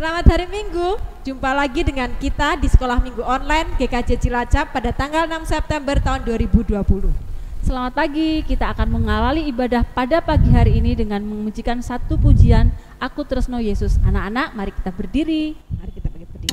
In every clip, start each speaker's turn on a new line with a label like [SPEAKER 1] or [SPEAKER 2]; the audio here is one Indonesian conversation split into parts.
[SPEAKER 1] Selamat hari Minggu, jumpa lagi dengan kita di Sekolah Minggu Online GKJ Cilacap pada tanggal 6 September tahun 2020.
[SPEAKER 2] Selamat pagi, kita akan mengawali ibadah pada pagi hari ini dengan memujikan satu pujian, Aku Tresno Yesus. Anak-anak, mari kita berdiri.
[SPEAKER 1] Mari kita berdiri.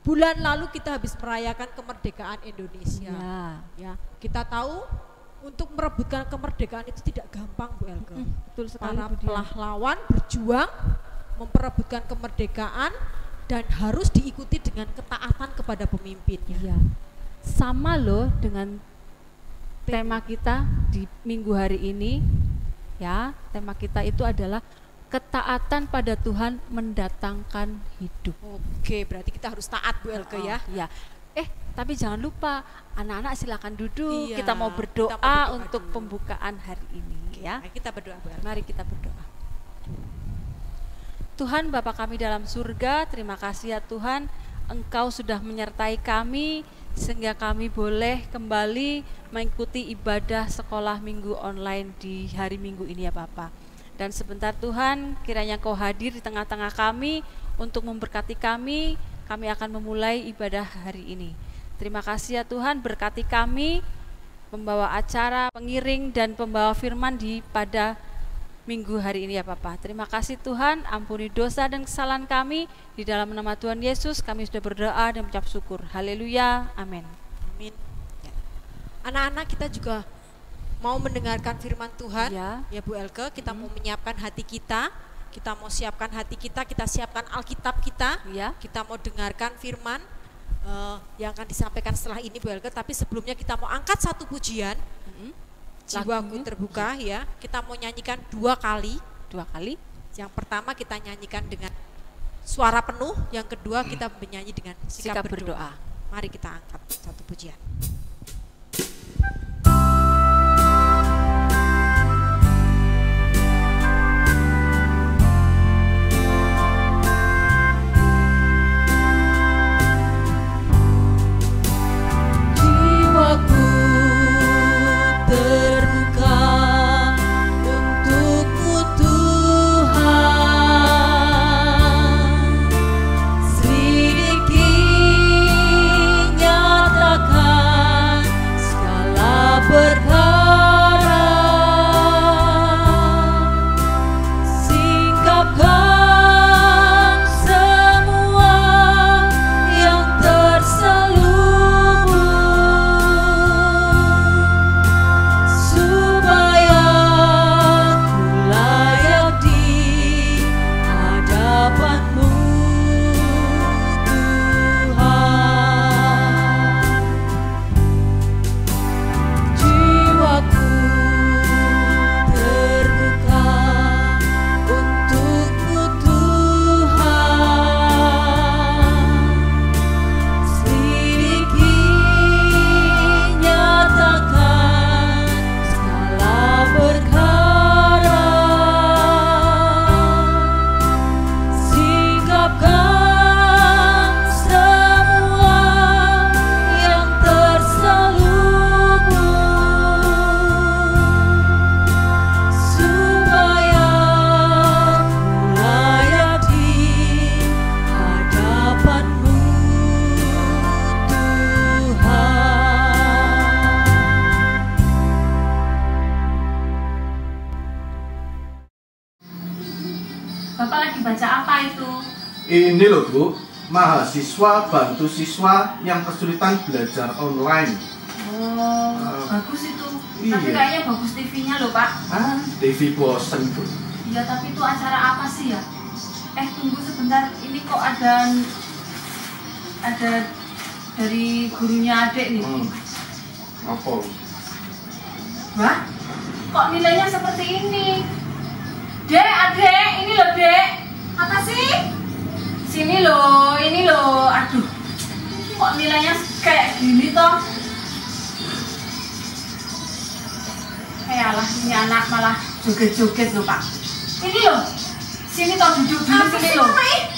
[SPEAKER 1] Bulan lalu kita habis merayakan kemerdekaan Indonesia. Ya, kita tahu untuk merebutkan kemerdekaan itu tidak gampang, Bu Elke.
[SPEAKER 2] Betul sekali.
[SPEAKER 1] Para pahlawan berjuang memperebutkan kemerdekaan dan harus diikuti dengan ketaatan kepada pemimpinnya.
[SPEAKER 2] Ya. Sama loh dengan tema kita di minggu hari ini. Ya, tema kita itu adalah ketaatan pada Tuhan mendatangkan hidup.
[SPEAKER 1] Oke, berarti kita harus taat, Bu Elke, ya.
[SPEAKER 2] Ya. Tapi jangan lupa, anak-anak silakan duduk.
[SPEAKER 1] Iya,
[SPEAKER 2] kita mau berdoa untuk dulu pembukaan hari ini. Ya.
[SPEAKER 1] Mari kita berdoa, Bu Elke.
[SPEAKER 2] Mari kita berdoa. Tuhan Bapa kami dalam surga, terima kasih ya Tuhan, Engkau sudah menyertai kami sehingga kami boleh kembali mengikuti ibadah sekolah minggu online di hari Minggu ini ya Bapak. Dan sebentar Tuhan, kiranya Kau hadir di tengah-tengah kami untuk memberkati kami akan memulai ibadah hari ini. Terima kasih ya Tuhan, berkati kami, pembawa acara, pengiring, dan pembawa firman pada minggu hari ini ya Bapak. Terima kasih Tuhan, ampuni dosa dan kesalahan kami. Di dalam nama Tuhan Yesus kami sudah berdoa dan mengucap syukur. Haleluya, amin.
[SPEAKER 1] Amin. Anak-anak, kita juga mau mendengarkan firman Tuhan, ya Bu Elke. Kita mau menyiapkan hati kita mau siapkan hati kita siapkan Alkitab kita, kita mau dengarkan firman yang akan disampaikan setelah ini Bu Elke. Tapi sebelumnya kita mau angkat satu pujian, Jiwaku Terbuka, ya. Kita mau nyanyikan dua kali. Yang pertama kita nyanyikan dengan suara penuh, yang kedua kita menyanyi dengan sikap berdoa. Mari kita angkat satu pujian.
[SPEAKER 3] Selidiki, nyatakan segala itu?
[SPEAKER 4] Ini loh Bu, mahasiswa bantu siswa yang kesulitan belajar online.
[SPEAKER 3] Oh, bagus itu.
[SPEAKER 4] Iya.
[SPEAKER 3] Tapi kayaknya bagus TV-nya loh Pak.
[SPEAKER 4] TV bosen Bu.
[SPEAKER 3] Iya, tapi itu acara apa sih ya? Tunggu sebentar, ini kok ada dari gurunya adik nih.
[SPEAKER 4] Apa?
[SPEAKER 3] Wah, kok nilainya seperti ini? Dek, adek, ini loh dek. Apa sih? Sini loh, ini loh. Aduh, kok nilainya kayak gini toh? Alah, ini anak malah joget-joget loh Pak. Ini loh, sini toh duduk dulu sini loh.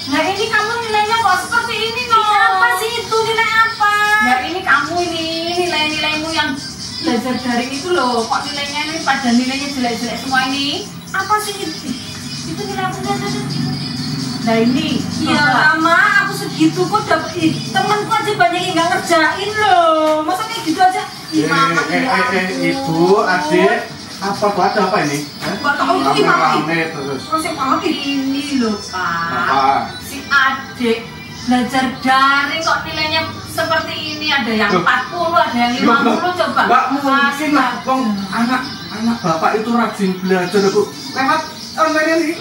[SPEAKER 3] Nah ini kamu nilainya kok seperti ini loh. Apa sih itu, nilai apa? Ya ini kamu ini nilai-nilaimu yang belajar daring itu loh. Kok nilainya ini pada nilainya jelek-jelek semua ini? Apa sih itu? Itu nilai apa? Nah ini, ya lama aku segitu kok dapat temanku aja banyak yang nggak ngerjain loh. Masa kayak gitu aja?
[SPEAKER 4] Ibu, adik, apa tuh, ada apa ini?
[SPEAKER 3] Nggak tahu itu
[SPEAKER 4] rame terus.
[SPEAKER 3] Terus yang malam ini loh Pak. Si adik belajar daring kok nilainya seperti ini, ada yang 40, ada yang 50 coba.
[SPEAKER 4] Mbak mungkin lah, anak bapak itu rajin belajar Bu. Lewat online ini.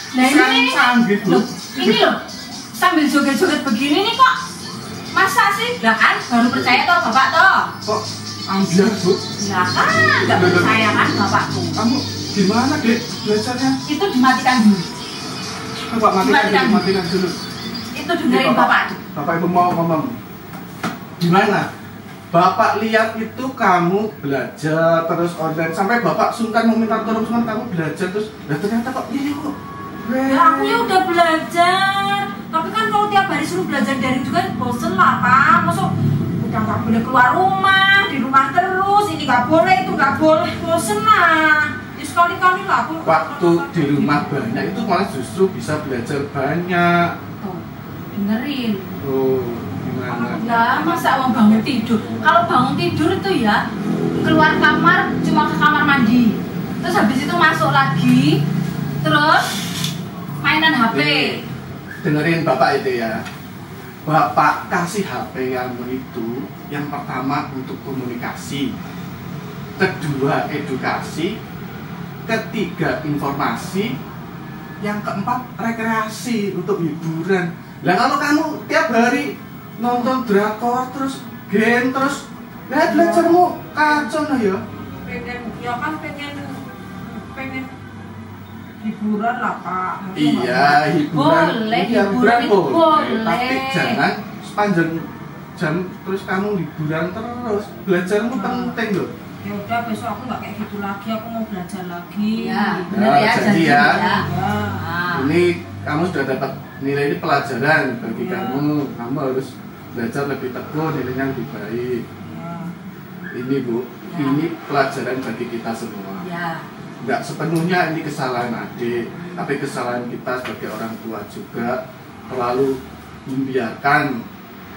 [SPEAKER 3] Nah ini
[SPEAKER 4] gitu.
[SPEAKER 3] Ini loh, sambil joget-joget begini nih kok. Masa sih? Lah kan, baru percaya toh bapak toh.
[SPEAKER 4] Kok ambiar Bu?
[SPEAKER 3] Ya kan, nggak percaya kan bapakku.
[SPEAKER 4] Kamu gimana Dek belajarnya?
[SPEAKER 3] Itu dimatikan dulu.
[SPEAKER 4] Coba matikan dulu.
[SPEAKER 3] Itu dengerin bapak.
[SPEAKER 4] Bapak Ibu mau ngomong. Gimana? Bapak lihat itu kamu belajar terus online sampai bapak sungkan meminta tolong cuma kamu belajar terus. Nah ternyata kok ini kok.
[SPEAKER 3] Ya aku ya udah belajar. Tapi kan kalau tiap hari suruh belajar daring juga bosen lah Pak. Masuk udah nggak boleh keluar rumah, di rumah terus. Ini nggak boleh, itu nggak boleh, bosen lah. Ya sekali-kali lah aku.
[SPEAKER 4] Waktu di rumah banyak itu malah justru bisa belajar banyak.
[SPEAKER 3] Tuh, dengerin.
[SPEAKER 4] Oh, gimana?
[SPEAKER 3] Ya masa mau bangun tidur? Kalau bangun tidur itu ya keluar kamar cuma ke kamar mandi. Terus habis itu masuk lagi, terus mainan HP.
[SPEAKER 4] Dengerin bapak itu ya. Bapak kasih HP kamu itu yang pertama untuk komunikasi, kedua edukasi, ketiga informasi, yang keempat rekreasi untuk hiburan. Lah kalau kamu tiap hari nonton drakor terus game terus, ya belajarmu kacau lah ya.
[SPEAKER 3] Pengen hiburan lah Pak.
[SPEAKER 4] Iya, hiburan.
[SPEAKER 3] Boleh,
[SPEAKER 4] iya,
[SPEAKER 3] hiburan itu boleh.
[SPEAKER 4] Tapi jangan sepanjang jam terus kamu liburan terus. Belajarmu penting loh.
[SPEAKER 3] Ya udah, besok aku nggak kayak gitu lagi, aku mau belajar lagi.
[SPEAKER 2] Ya,
[SPEAKER 4] benar ya, janji ya.
[SPEAKER 3] Ya.
[SPEAKER 4] Ini kamu sudah dapat nilai ini pelajaran bagi kamu. Kamu harus belajar lebih teguh, nilainya lebih baik. Ini Bu, ini pelajaran bagi kita semua. Nggak sepenuhnya ini kesalahan adik, tapi kesalahan kita sebagai orang tua juga terlalu membiarkan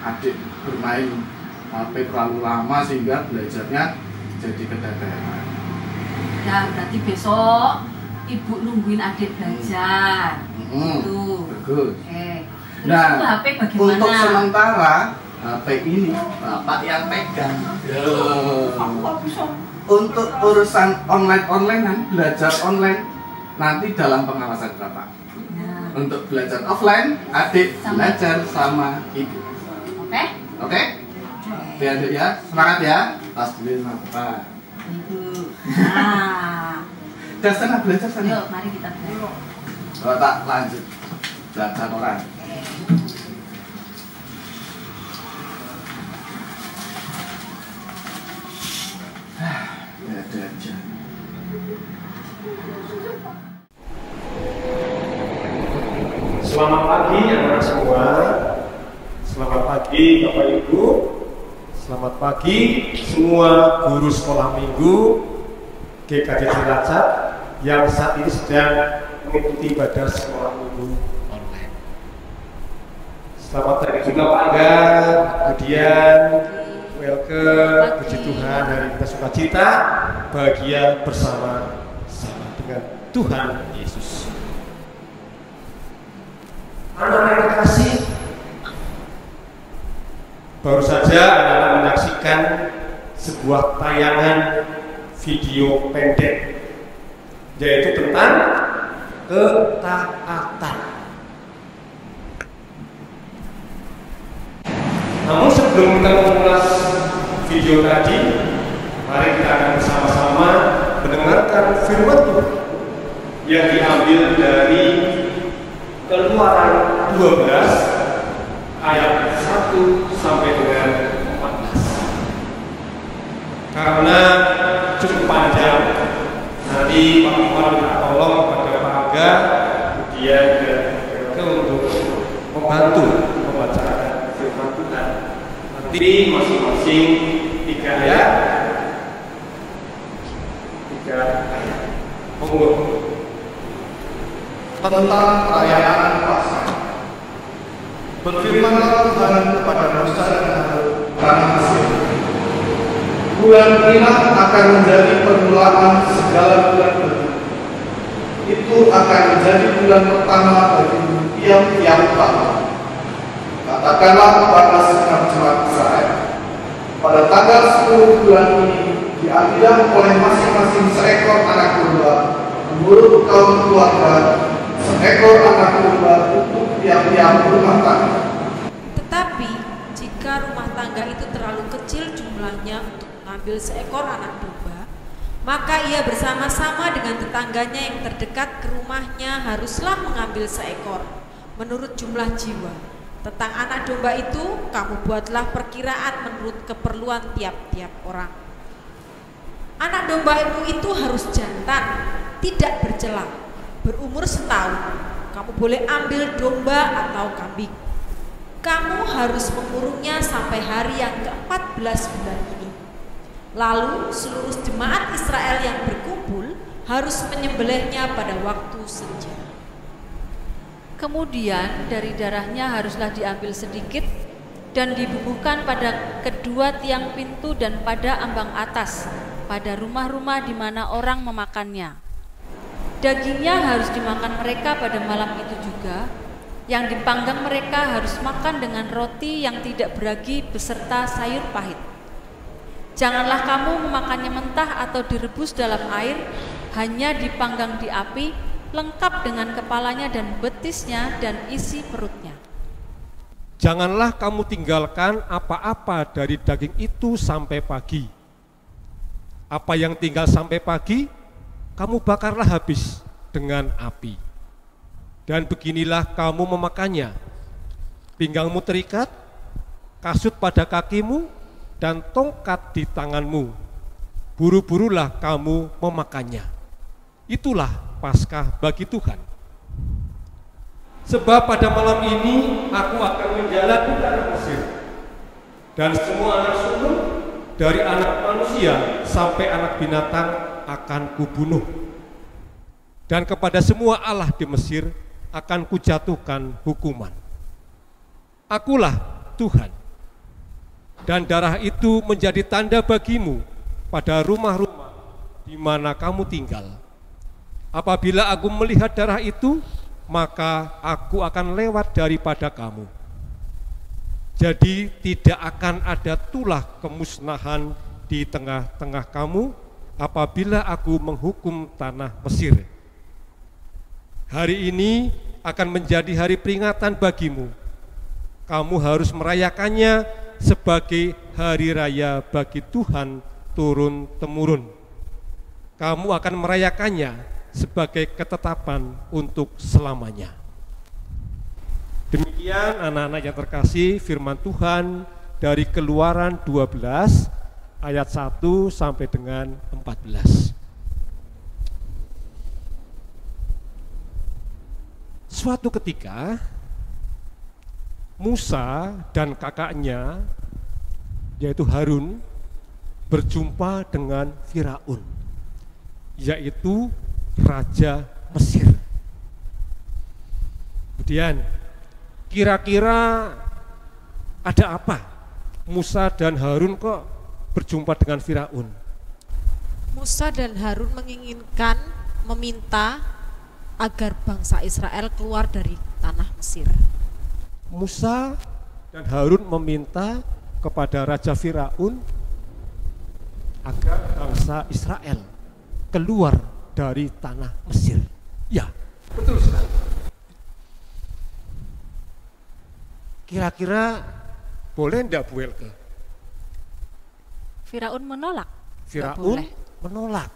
[SPEAKER 4] adik bermain HP terlalu lama sehingga belajarnya jadi keteteran.
[SPEAKER 2] Ya berarti besok ibu nungguin adik belajar. Itu.
[SPEAKER 4] Bagus.
[SPEAKER 2] Terus
[SPEAKER 4] Nah,
[SPEAKER 2] HP bagaimana?
[SPEAKER 4] untuk sementara HP ini bapak yang pegang. Untuk urusan online-onlinean, belajar online nanti dalam pengawasan bapak. Untuk belajar offline, adik belajar sama ibu.
[SPEAKER 3] Oke?
[SPEAKER 4] Oke? Adik ya, semangat ya. Tas dulu sama bapak.
[SPEAKER 2] Itu. Nah.
[SPEAKER 4] Udah sana belajar sana.
[SPEAKER 2] Yuk, mari kita belajar.
[SPEAKER 4] Bapak lanjut belajar orang. Ada aja.
[SPEAKER 5] Selamat pagi anak-anak semua. Selamat pagi Bapak Ibu. Selamat pagi semua guru sekolah minggu GKJ Cilacap yang saat ini sedang mengikuti ibadah sekolah minggu online. Selamat pagi juga Pak Angga, kemudian welcome, puji Tuhan, hari kita sukacita, bahagia bersama dengan Tuhan Yesus. Baru saja anak-anak menyaksikan sebuah tayangan video pendek, yaitu tentang ketaatan. Namun sebelum kita mengulas video tadi, mari kita akan bersama-sama mendengarkan firman Tuhan yang diambil dari Keluaran 12 ayat 1 sampai dengan 14. Karena cukup panjang, nanti Pak Umar minta tolong kepada Pak Angga, kemudian ke untuk membantu membacakan firman Tuhan. Nanti masing-masing 3 ayat.
[SPEAKER 4] Tentang perayaan Paskah. Berfirmanlah Tuhan kepada Musa dan Harun tanah Mesir. Bulan Inah akan menjadi permulaan segala bulan baru. Itu akan menjadi bulan pertama bagi tiap-tiap tahun. Katakanlah kepada segenap jemaat Israel, pada tanggal 10 bulan ini diambillah oleh masing-masing seekor anak domba menurut kaum keluarga, seekor anak domba untuk tiap-tiap rumah tangga.
[SPEAKER 1] Tetapi jika rumah tangga itu terlalu kecil jumlahnya untuk mengambil seekor anak domba, maka ia bersama-sama dengan tetangganya yang terdekat ke rumahnya haruslah mengambil seekor menurut jumlah jiwa. Tentang anak domba itu kamu buatlah perkiraan menurut keperluan tiap-tiap orang. Anak domba itu harus jantan, tidak bercela, berumur setahun. Kamu boleh ambil domba atau kambing. Kamu harus mengurungnya sampai hari yang ke-14 bulan ini. Lalu seluruh jemaat Israel yang berkumpul harus menyembelihnya pada waktu senja.
[SPEAKER 2] Kemudian dari darahnya haruslah diambil sedikit dan dibubuhkan pada kedua tiang pintu dan pada ambang atas, pada rumah-rumah di mana orang memakannya. Dagingnya harus dimakan mereka pada malam itu juga. Yang dipanggang mereka harus makan dengan roti yang tidak beragi beserta sayur pahit. Janganlah kamu memakannya mentah atau direbus dalam air, hanya dipanggang di api, lengkap dengan kepalanya dan betisnya dan isi perutnya.
[SPEAKER 5] Janganlah kamu tinggalkan apa-apa dari daging itu sampai pagi. Apa yang tinggal sampai pagi, kamu bakarlah habis dengan api. Dan beginilah kamu memakannya: pinggangmu terikat, kasut pada kakimu, dan tongkat di tanganmu. Buru-burulah kamu memakannya. Itulah Paskah bagi Tuhan. Sebab pada malam ini aku akan menjalan di tanah Mesir, dan semua anak sulung dari anak manusia sampai anak binatang akan kubunuh. Dan kepada semua allah di Mesir akan kujatuhkan hukuman. Akulah Tuhan. Dan darah itu menjadi tanda bagimu pada rumah-rumah di mana kamu tinggal. Apabila aku melihat darah itu, maka aku akan lewat daripada kamu. Jadi tidak akan ada tulah kemusnahan di tengah-tengah kamu apabila aku menghukum tanah Mesir. Hari ini akan menjadi hari peringatan bagimu. Kamu harus merayakannya sebagai hari raya bagi Tuhan turun-temurun. Kamu akan merayakannya sebagai ketetapan untuk selamanya. Demikian anak-anak yang terkasih, firman Tuhan dari Keluaran 12 ayat 1 sampai dengan 14. Suatu ketika Musa dan kakaknya yaitu Harun berjumpa dengan Firaun, yaitu Raja Mesir. Kemudian kira-kira ada apa Musa dan Harun kok berjumpa dengan Firaun?
[SPEAKER 1] Musa dan Harun meminta agar bangsa Israel keluar dari tanah Mesir.
[SPEAKER 5] Musa dan Harun meminta kepada Raja Firaun agar bangsa Israel keluar dari tanah Mesir. Ya, betul sekali. Kira-kira boleh enggak Bu Elke?
[SPEAKER 2] Firaun menolak.
[SPEAKER 5] Firaun menolak.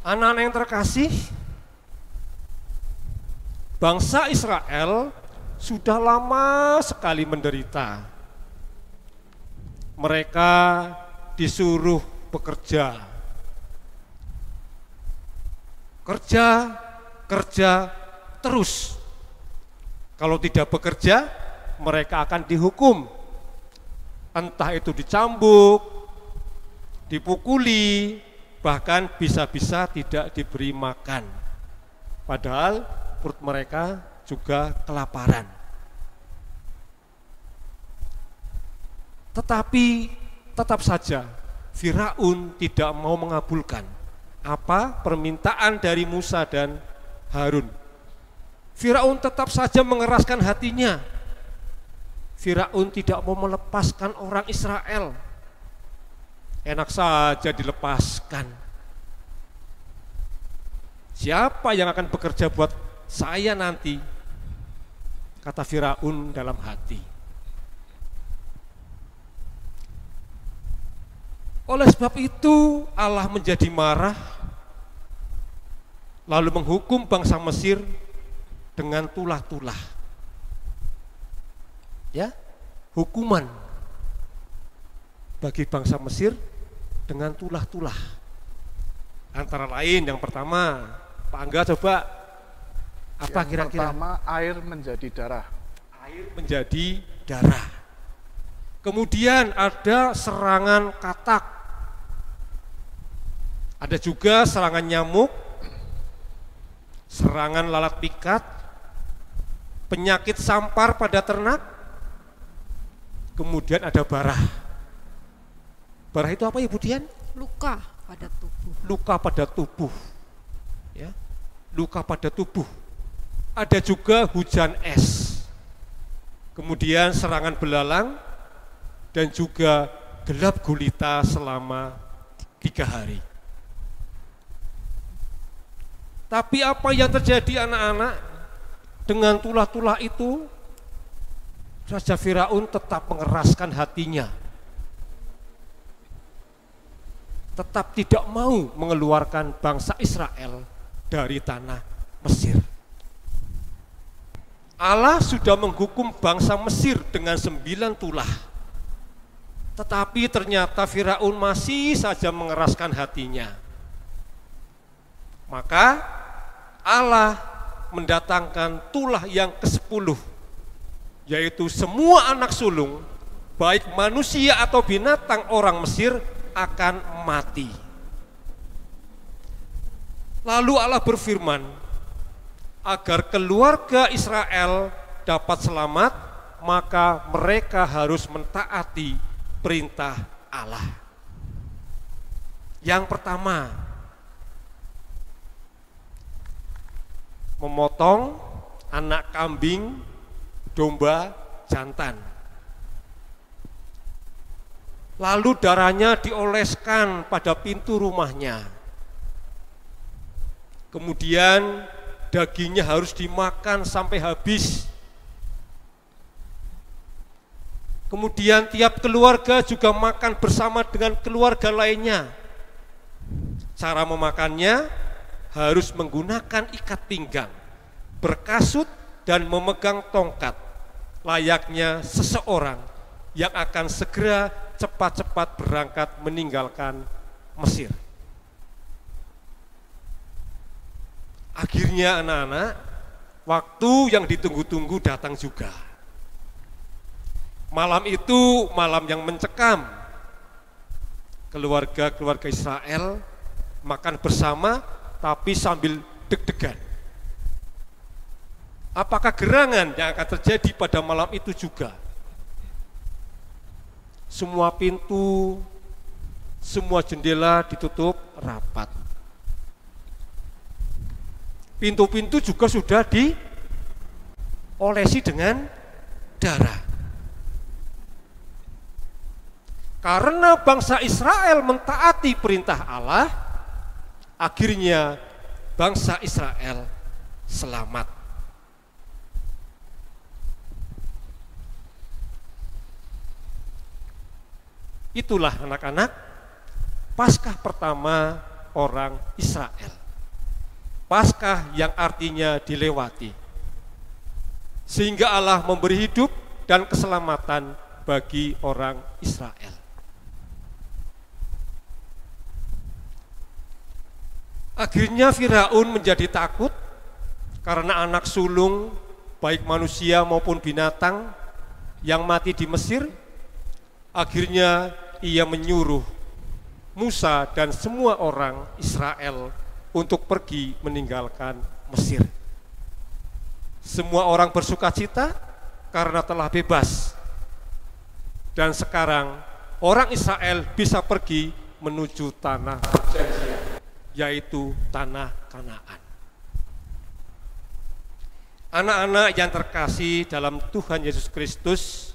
[SPEAKER 5] Anak-anak yang terkasih, bangsa Israel sudah lama sekali menderita. Mereka disuruh bekerja. Kerja terus. Kalau tidak bekerja, mereka akan dihukum. Entah itu dicambuk, dipukuli, bahkan bisa-bisa tidak diberi makan. Padahal perut mereka juga kelaparan. Tetapi tetap saja Firaun tidak mau mengabulkan apa permintaan dari Musa dan Harun. Firaun tetap saja mengeraskan hatinya. Firaun tidak mau melepaskan orang Israel. Enak saja dilepaskan. Siapa yang akan bekerja buat saya nanti? Kata Firaun dalam hati. Oleh sebab itu Allah menjadi marah, lalu menghukum bangsa Mesir dengan tulah-tulah. Ya, hukuman bagi bangsa Mesir dengan tulah-tulah. Antara lain yang pertama, Pak Angga coba apa kira-kira?
[SPEAKER 4] Pertama, air menjadi darah.
[SPEAKER 5] Air menjadi darah. Kemudian ada serangan katak. Ada juga serangan nyamuk, serangan lalat pikat, penyakit sampar pada ternak, kemudian ada barah. Barah itu apa Ibu Dian?
[SPEAKER 1] Luka pada tubuh.
[SPEAKER 5] Luka pada tubuh. Ya. Luka pada tubuh. Ada juga hujan es. Kemudian serangan belalang dan juga gelap gulita selama 3 hari. Tapi apa yang terjadi anak-anak? Dengan tulah-tulah itu, Raja Firaun tetap mengeraskan hatinya. Tetap tidak mau mengeluarkan bangsa Israel dari tanah Mesir. Allah sudah menghukum bangsa Mesir dengan 9 tulah. Tetapi ternyata Firaun masih saja mengeraskan hatinya. Maka Allah mendatangkan tulah yang ke-10, yaitu semua anak sulung, baik manusia atau binatang orang Mesir akan mati. Lalu Allah berfirman, agar keluarga Israel dapat selamat, maka mereka harus mentaati perintah Allah. Yang pertama, memotong anak kambing, domba, jantan. Lalu darahnya dioleskan pada pintu rumahnya. Kemudian dagingnya harus dimakan sampai habis. Kemudian tiap keluarga juga makan bersama dengan keluarga lainnya. Cara memakannya harus menggunakan ikat pinggang, berkasut dan memegang tongkat, layaknya seseorang yang akan segera cepat-cepat berangkat meninggalkan Mesir. Akhirnya anak-anak, waktu yang ditunggu-tunggu datang juga. Malam itu malam yang mencekam. Keluarga-keluarga Israel makan bersama tapi sambil deg-degan. Apakah gerangan yang akan terjadi pada malam itu juga? Semua pintu, semua jendela ditutup rapat. Pintu-pintu juga sudah diolesi dengan darah. Karena bangsa Israel mentaati perintah Allah, akhirnya bangsa Israel selamat. Itulah anak-anak Paskah pertama orang Israel. Paskah yang artinya dilewati. Sehingga Allah memberi hidup dan keselamatan bagi orang Israel. Akhirnya Firaun menjadi takut karena anak sulung baik manusia maupun binatang yang mati di Mesir. Akhirnya ia menyuruh Musa dan semua orang Israel untuk pergi meninggalkan Mesir. Semua orang bersukacita karena telah bebas. Dan sekarang orang Israel bisa pergi menuju tanah perjanjian, yaitu tanah Kanaan. Anak-anak yang terkasih dalam Tuhan Yesus Kristus,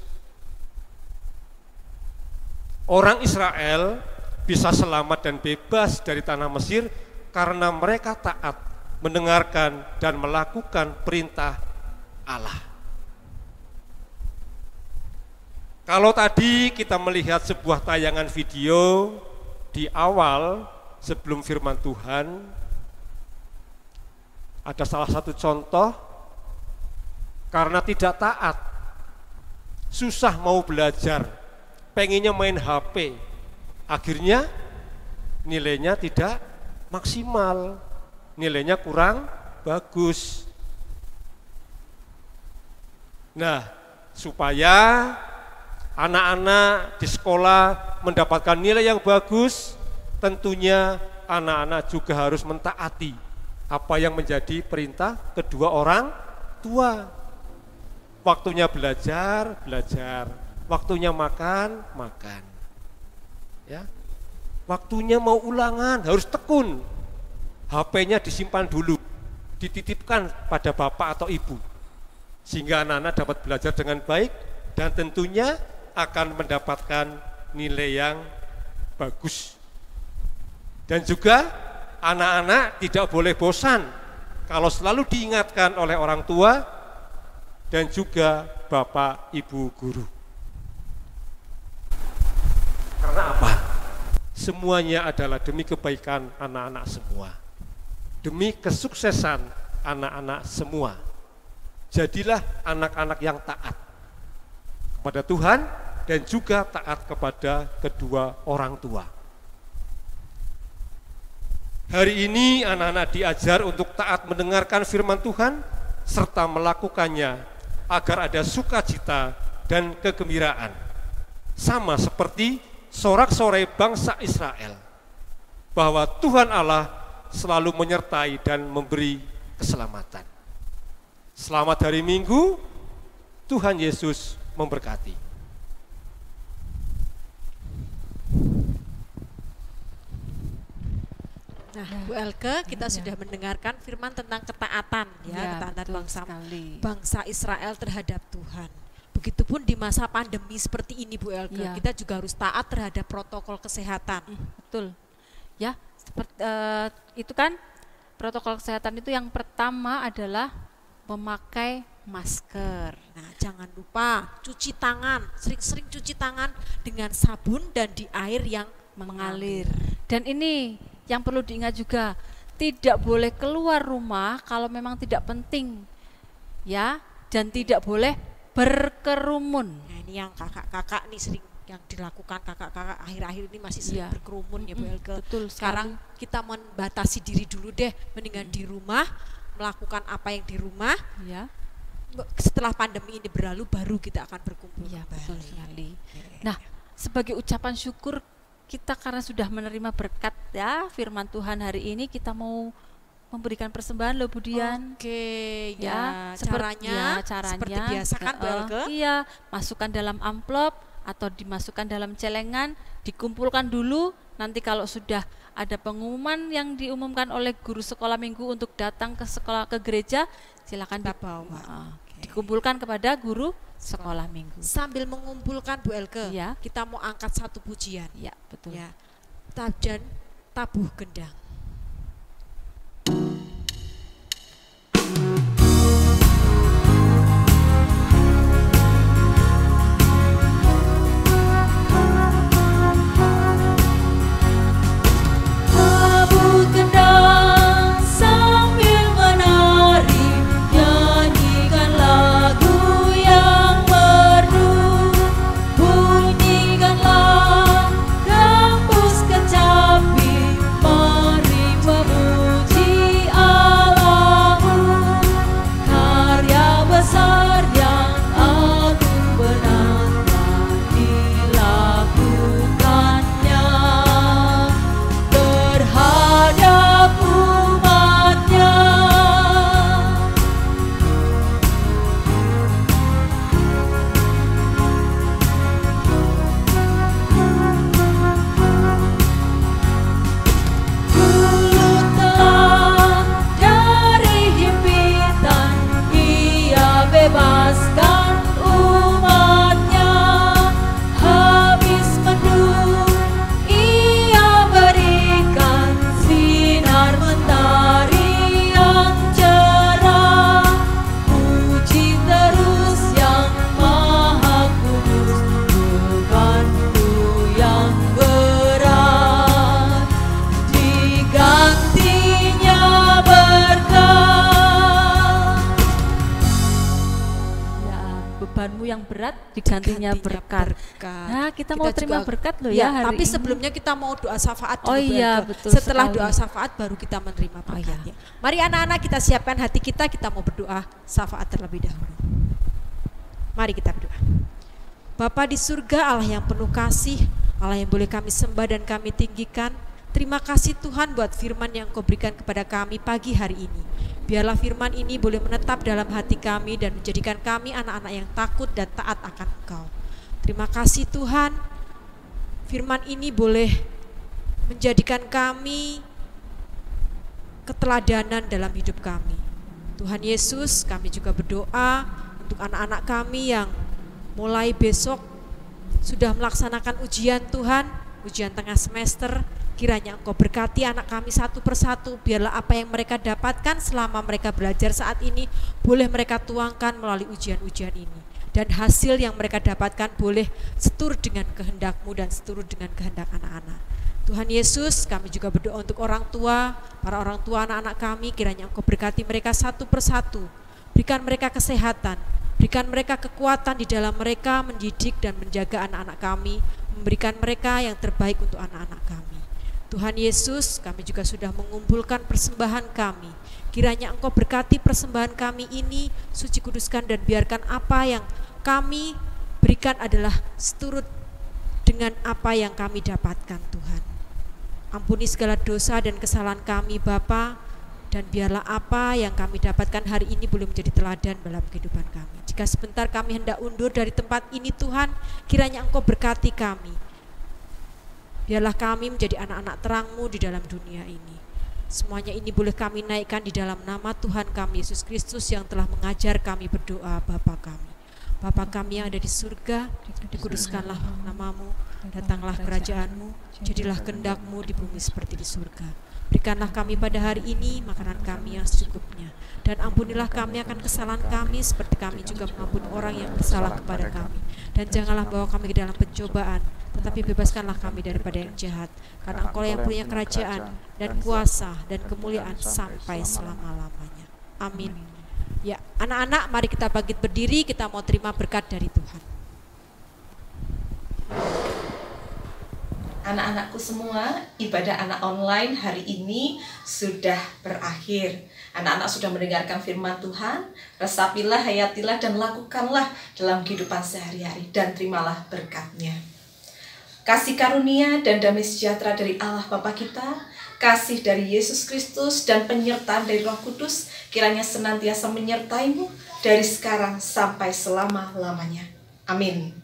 [SPEAKER 5] orang Israel bisa selamat dan bebas dari tanah Mesir karena mereka taat mendengarkan dan melakukan perintah Allah. Kalau tadi kita melihat sebuah tayangan video di awal sebelum firman Tuhan, ada salah satu contoh karena tidak taat, susah mau belajar, pengennya main HP, akhirnya nilainya tidak maksimal, nilainya kurang bagus. Nah, supaya anak-anak di sekolah mendapatkan nilai yang bagus, tentunya anak-anak juga harus mentaati apa yang menjadi perintah kedua orang tua. Waktunya belajar, belajar. Waktunya makan, makan. Ya. Waktunya mau ulangan, harus tekun. HP-nya disimpan dulu, dititipkan pada bapak atau ibu. Sehingga anak-anak dapat belajar dengan baik dan tentunya akan mendapatkan nilai yang bagus. Dan juga anak-anak tidak boleh bosan kalau selalu diingatkan oleh orang tua dan juga bapak ibu guru. Karena apa? Semuanya adalah demi kebaikan anak-anak semua, demi kesuksesan anak-anak semua. Jadilah anak-anak yang taat kepada Tuhan dan juga taat kepada kedua orang tua. Hari ini anak-anak diajar untuk taat mendengarkan firman Tuhan serta melakukannya agar ada sukacita dan kegembiraan. Sama seperti sorak-sorai bangsa Israel, bahwa Tuhan Allah selalu menyertai dan memberi keselamatan. Selamat hari Minggu, Tuhan Yesus memberkati.
[SPEAKER 1] Nah, Bu Elke, kita sudah mendengarkan firman tentang ketaatan ketaatan bangsa Israel terhadap Tuhan. Begitupun di masa pandemi seperti ini, Bu Elke, kita juga harus taat terhadap protokol kesehatan.
[SPEAKER 2] Betul. Ya, seperti itu kan protokol kesehatan itu yang pertama adalah memakai masker.
[SPEAKER 1] Nah, jangan lupa cuci tangan, sering-sering cuci tangan dengan sabun dan di air yang mengalir.
[SPEAKER 2] Dan ini yang perlu diingat juga, tidak boleh keluar rumah kalau memang tidak penting, ya, dan tidak boleh berkerumun.
[SPEAKER 1] Nah, ini yang kakak-kakak nih sering yang dilakukan kakak-kakak akhir-akhir ini masih sering berkerumun ya Bu Elke.
[SPEAKER 2] Betul.
[SPEAKER 1] Sekarang kita membatasi diri dulu deh, mendingan di rumah melakukan apa yang di rumah.
[SPEAKER 2] Ya.
[SPEAKER 1] Setelah pandemi ini berlalu baru kita akan berkumpul.
[SPEAKER 2] Ya, betul sekali. Nah, sebagai ucapan syukur kita karena sudah menerima berkat ya firman Tuhan hari ini, kita mau memberikan persembahan loh Bu Dian.
[SPEAKER 1] Oke, ya, caranya seperti biasa kan Bu Elke?
[SPEAKER 2] Iya, masukkan dalam amplop atau dimasukkan dalam celengan, dikumpulkan dulu. Nanti kalau sudah ada pengumuman yang diumumkan oleh guru sekolah minggu untuk datang ke sekolah, ke gereja, silakan
[SPEAKER 1] dibawa.
[SPEAKER 2] dikumpulkan kepada guru sekolah minggu.
[SPEAKER 1] Sambil mengumpulkan Bu Elke,
[SPEAKER 2] Ya.
[SPEAKER 1] kita mau angkat satu pujian.
[SPEAKER 2] Ya, betul.
[SPEAKER 1] Ya. Dan tabuh gendang.
[SPEAKER 2] Digantinya berkat. Nah, kita mau terima berkat loh ya hari
[SPEAKER 1] tapi
[SPEAKER 2] ini.
[SPEAKER 1] sebelumnya kita mau doa syafaat dulu.
[SPEAKER 2] Oh iya, betul.
[SPEAKER 1] Setelah
[SPEAKER 2] sekali.
[SPEAKER 1] doa syafaat baru kita menerima berkatnya. Mari anak-anak kita siapkan hati kita mau berdoa syafaat terlebih dahulu. Mari kita berdoa. Bapa di surga, Allah yang penuh kasih, Allah yang boleh kami sembah dan kami tinggikan. Terima kasih Tuhan buat firman yang Kau berikan kepada kami pagi hari ini. Biarlah firman ini boleh menetap dalam hati kami dan menjadikan kami anak-anak yang takut dan taat akan Engkau. Terima kasih Tuhan, firman ini boleh menjadikan kami keteladanan dalam hidup kami. Tuhan Yesus, kami juga berdoa untuk anak-anak kami yang mulai besok sudah melaksanakan ujian Tuhan, ujian tengah semester. Kiranya Engkau berkati anak kami satu persatu, biarlah apa yang mereka dapatkan selama mereka belajar saat ini boleh mereka tuangkan melalui ujian-ujian ini. Dan hasil yang mereka dapatkan boleh seturut dengan kehendak-Mu dan seturut dengan kehendak anak-anak. Tuhan Yesus, kami juga berdoa untuk orang tua, para orang tua anak-anak kami, kiranya Engkau berkati mereka satu persatu. Berikan mereka kesehatan, berikan mereka kekuatan di dalam mereka mendidik dan menjaga anak-anak kami, memberikan mereka yang terbaik untuk anak-anak kami. Tuhan Yesus, kami juga sudah mengumpulkan persembahan kami. Kiranya Engkau berkati persembahan kami ini, suci kuduskan dan biarkan apa yang kami berikan adalah seturut dengan apa yang kami dapatkan Tuhan. Ampuni segala dosa dan kesalahan kami Bapa, dan biarlah apa yang kami dapatkan hari ini boleh menjadi teladan dalam kehidupan kami. Jika sebentar kami hendak undur dari tempat ini Tuhan, kiranya Engkau berkati kami. Biarlah kami menjadi anak-anak terang-Mu di dalam dunia ini. Semuanya ini boleh kami naikkan di dalam nama Tuhan kami Yesus Kristus yang telah mengajar kami berdoa Bapa kami. Bapa kami yang ada di surga, dikuduskanlah nama-Mu, datanglah kerajaan-Mu, jadilah kehendak-Mu di bumi seperti di surga. Berikanlah kami pada hari ini makanan kami yang secukupnya, dan ampunilah kami akan kesalahan kami seperti kami juga mengampuni orang yang bersalah kepada kami. Dan janganlah bawa kami ke dalam pencobaan, tetapi bebaskanlah kami daripada yang jahat, karena Engkau yang punya kerajaan dan kuasa dan kemuliaan sampai selama-lamanya. Amin. Ya, anak-anak, mari kita bangkit berdiri, kita mau terima berkat dari Tuhan.
[SPEAKER 6] Anak-anakku semua, ibadah anak online hari ini sudah berakhir. Anak-anak sudah mendengarkan firman Tuhan, resapilah, hayatilah, dan lakukanlah dalam kehidupan sehari-hari, dan terimalah berkatnya. Kasih karunia dan damai sejahtera dari Allah Bapa kita, kasih dari Yesus Kristus, dan penyertaan dari Roh Kudus, kiranya senantiasa menyertaimu dari sekarang sampai selama-lamanya. Amin.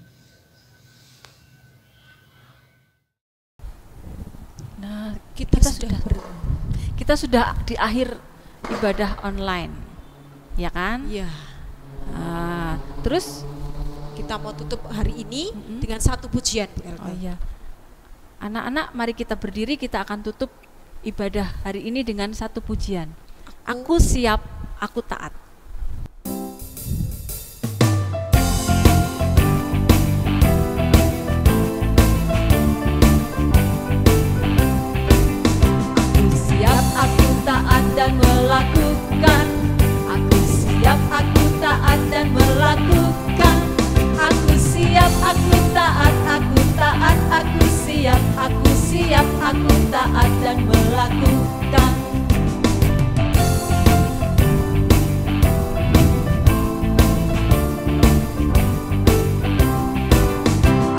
[SPEAKER 2] Nah, kita sudah di akhir ibadah online, ya kan?
[SPEAKER 1] Iya.
[SPEAKER 2] Terus
[SPEAKER 1] kita mau tutup hari ini dengan satu pujian, Bu Elke.
[SPEAKER 2] Oh iya. Anak-anak, mari kita berdiri, kita akan tutup ibadah hari ini dengan satu pujian. Aku siap, aku taat. Aku siap, aku taat dan melakukan. Aku siap, aku taat dan melakukan. Aku siap, aku taat, aku taat, aku siap, aku siap, aku taat dan melakukan.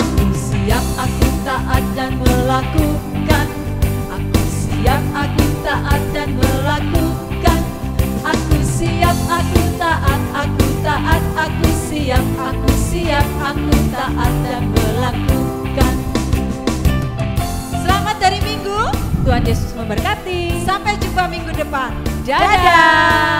[SPEAKER 2] Aku siap, aku taat dan melakukan. Aku siap, aku taat dan melakukan. Aku siap, aku taat, aku taat, aku siap, aku siap, aku taat dan melakukan.
[SPEAKER 1] Selamat dari Minggu.
[SPEAKER 2] Tuhan Yesus memberkati.
[SPEAKER 1] Sampai jumpa minggu depan.
[SPEAKER 2] Dadah.